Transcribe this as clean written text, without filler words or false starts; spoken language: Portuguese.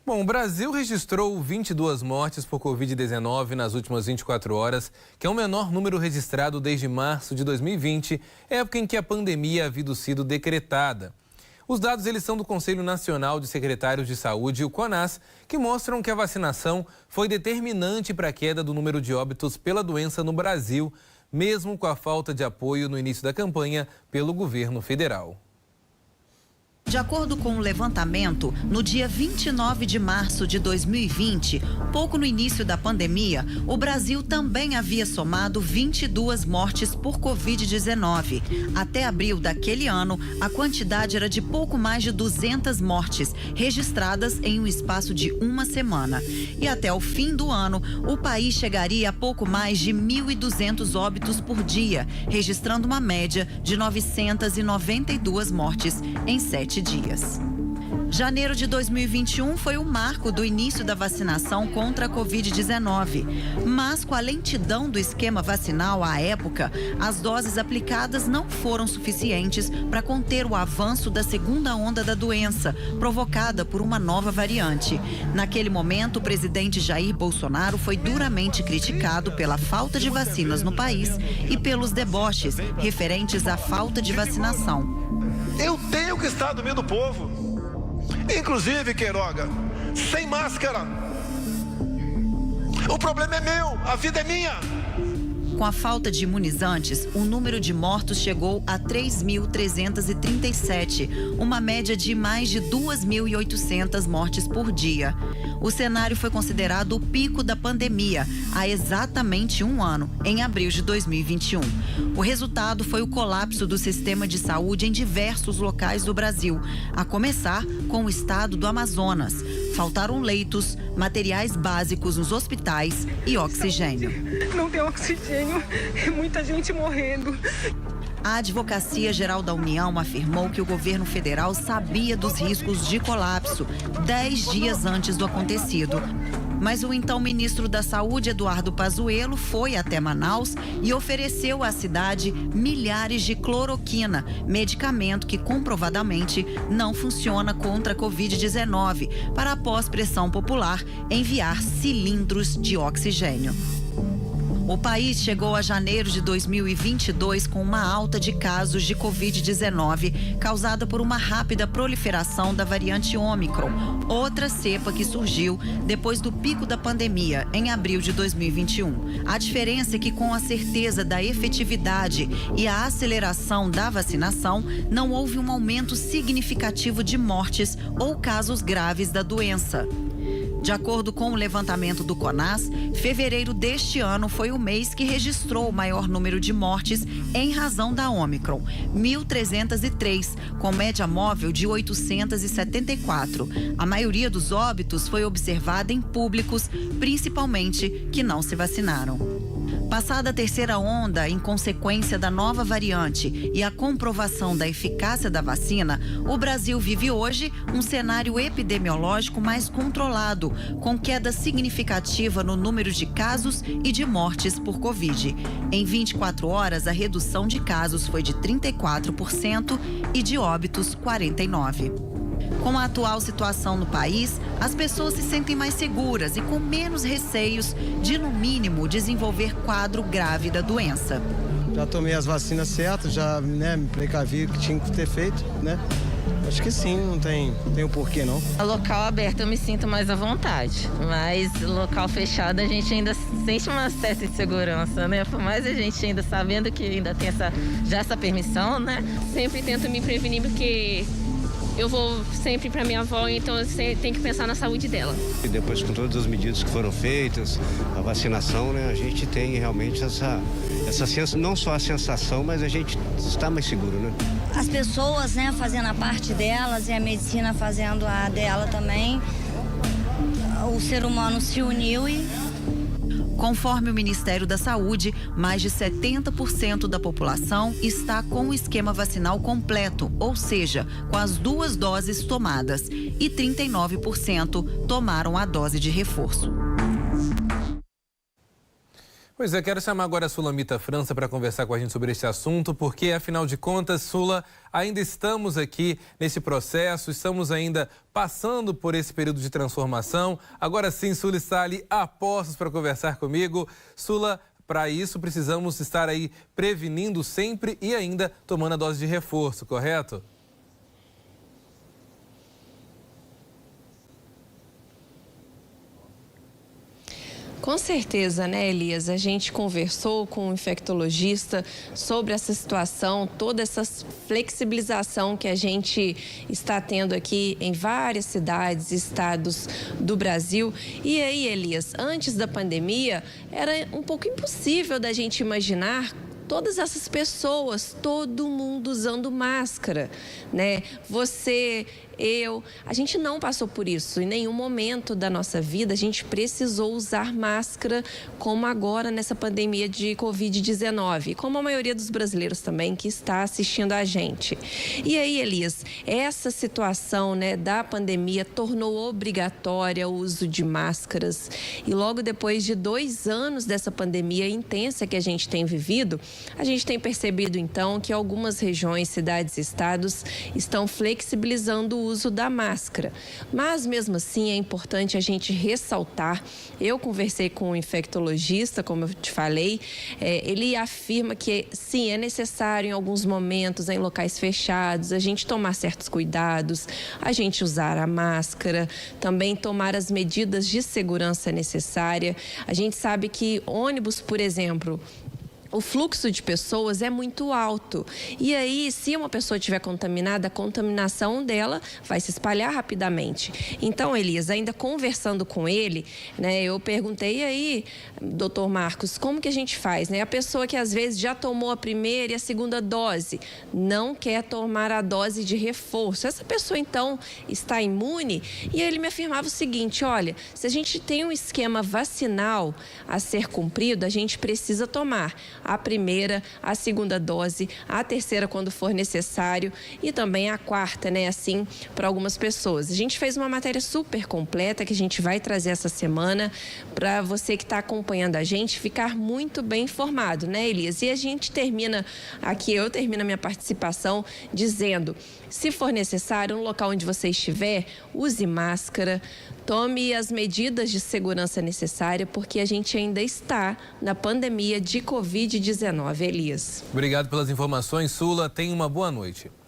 Bom, o Brasil registrou 22 mortes por Covid-19 nas últimas 24 horas, que é o menor número registrado desde março de 2020, época em que a pandemia havia sido decretada. Os dados eles são do Conselho Nacional de Secretários de Saúde, o CONAS, que mostram que a vacinação foi determinante para a queda do número de óbitos pela doença no Brasil, mesmo com a falta de apoio no início da campanha pelo governo federal. De acordo com o levantamento, no dia 29 de março de 2020, pouco no início da pandemia, o Brasil também havia somado 22 mortes por Covid-19. Até abril daquele ano, a quantidade era de pouco mais de 200 mortes, registradas em um espaço de uma semana. E até o fim do ano, o país chegaria a pouco mais de 1.200 óbitos por dia, registrando uma média de 992 mortes em 7 dias. Janeiro de 2021 foi o marco do início da vacinação contra a Covid-19. Mas com a lentidão do esquema vacinal à época, as doses aplicadas não foram suficientes para conter o avanço da segunda onda da doença, provocada por uma nova variante. Naquele momento, o presidente Jair Bolsonaro foi duramente criticado pela falta de vacinas no país e pelos deboches referentes à falta de vacinação. Eu tenho que estar do meio do povo. Inclusive, Queiroga, sem máscara. O problema é meu, a vida é minha. Com a falta de imunizantes, o número de mortos chegou a 3.337, uma média de mais de 2.800 mortes por dia. O cenário foi considerado o pico da pandemia há exatamente um ano, em abril de 2021. O resultado foi o colapso do sistema de saúde em diversos locais do Brasil, a começar com o estado do Amazonas. Faltaram leitos, materiais básicos nos hospitais e oxigênio. Não tem oxigênio, é muita gente morrendo. A Advocacia Geral da União afirmou que o governo federal sabia dos riscos de colapso 10 dias antes do acontecido. Mas o então ministro da Saúde, Eduardo Pazuello, foi até Manaus e ofereceu à cidade milhares de cloroquina, medicamento que comprovadamente não funciona contra a Covid-19, para após pressão popular enviar cilindros de oxigênio. O país chegou a janeiro de 2022 com uma alta de casos de Covid-19 causada por uma rápida proliferação da variante Ômicron, outra cepa que surgiu depois do pico da pandemia, em abril de 2021. A diferença é que, com a certeza da efetividade e a aceleração da vacinação, não houve um aumento significativo de mortes ou casos graves da doença. De acordo com o levantamento do CONAS, fevereiro deste ano foi o mês que registrou o maior número de mortes em razão da Ômicron, 1.303, com média móvel de 874. A maioria dos óbitos foi observada em públicos, principalmente que não se vacinaram. Passada a terceira onda, em consequência da nova variante e a comprovação da eficácia da vacina, o Brasil vive hoje um cenário epidemiológico mais controlado, com queda significativa no número de casos e de mortes por Covid. Em 24 horas, a redução de casos foi de 34% e de óbitos 49%. Com a atual situação no país, as pessoas se sentem mais seguras e com menos receios de, no mínimo, desenvolver quadro grave da doença. Já tomei as vacinas certas, já me precavi o que tinha que ter feito, Acho que sim, não tem o porquê não. Local aberto eu me sinto mais à vontade, mas local fechado a gente ainda sente uma certa insegurança, Por mais a gente ainda sabendo que ainda tem essa permissão, Sempre tento me prevenir porque eu vou sempre para minha avó, então eu tenho que pensar na saúde dela. E depois, com todas as medidas que foram feitas, a vacinação, a gente tem realmente essa não só a sensação, mas a gente está mais seguro, As pessoas, fazendo a parte delas e a medicina fazendo a dela também. O ser humano se uniu e... Conforme o Ministério da Saúde, mais de 70% da população está com o esquema vacinal completo, ou seja, com as 2 doses tomadas, e 39% tomaram a dose de reforço. Pois é, quero chamar agora a Sulamita França para conversar com a gente sobre este assunto, porque, afinal de contas, Sula, ainda estamos aqui nesse processo, estamos ainda passando por esse período de transformação. Agora sim, Sula está ali a postos para conversar comigo. Sula, para isso precisamos estar aí prevenindo sempre e ainda tomando a dose de reforço, correto? Com certeza, né, Elias? A gente conversou com um infectologista sobre essa situação, toda essa flexibilização que a gente está tendo aqui em várias cidades e estados do Brasil. E aí, Elias, antes da pandemia, era um pouco impossível da gente imaginar todas essas pessoas, todo mundo usando máscara, né? Você, eu, a gente não passou por isso. Em nenhum momento da nossa vida a gente precisou usar máscara como agora nessa pandemia de Covid-19, como a maioria dos brasileiros também que está assistindo a gente. E aí, Elias, essa situação, né, da pandemia tornou obrigatória o uso de máscaras e logo depois de 2 anos dessa pandemia intensa que a gente tem vivido, a gente tem percebido então que algumas regiões, cidades e estados estão flexibilizando o uso da máscara. Mas mesmo assim é importante a gente ressaltar, eu conversei com um infectologista, como eu te falei, ele afirma que sim, é necessário em alguns momentos, em locais fechados, a gente tomar certos cuidados, a gente usar a máscara, também tomar as medidas de segurança necessárias. A gente sabe que ônibus, por exemplo, o fluxo de pessoas é muito alto. E aí, se uma pessoa estiver contaminada, a contaminação dela vai se espalhar rapidamente. Então, Elias, ainda conversando com ele, né, eu perguntei, e aí, doutor Marcos, como que a gente faz? Né? A pessoa que às vezes já tomou a primeira e a segunda dose, não quer tomar a dose de reforço. Essa pessoa, então, está imune? E aí ele me afirmava o seguinte, olha, se a gente tem um esquema vacinal a ser cumprido, a gente precisa tomar a primeira, a segunda dose, a terceira quando for necessário e também a quarta, né, assim, para algumas pessoas. A gente fez uma matéria super completa que a gente vai trazer essa semana para você que está acompanhando a gente ficar muito bem informado, né, Elias? E a gente termina aqui, eu termino a minha participação dizendo, se for necessário, no local onde você estiver, use máscara, tome as medidas de segurança necessárias, porque a gente ainda está na pandemia de Covid-19, Elias. Obrigado pelas informações, Sula. Tenha uma boa noite.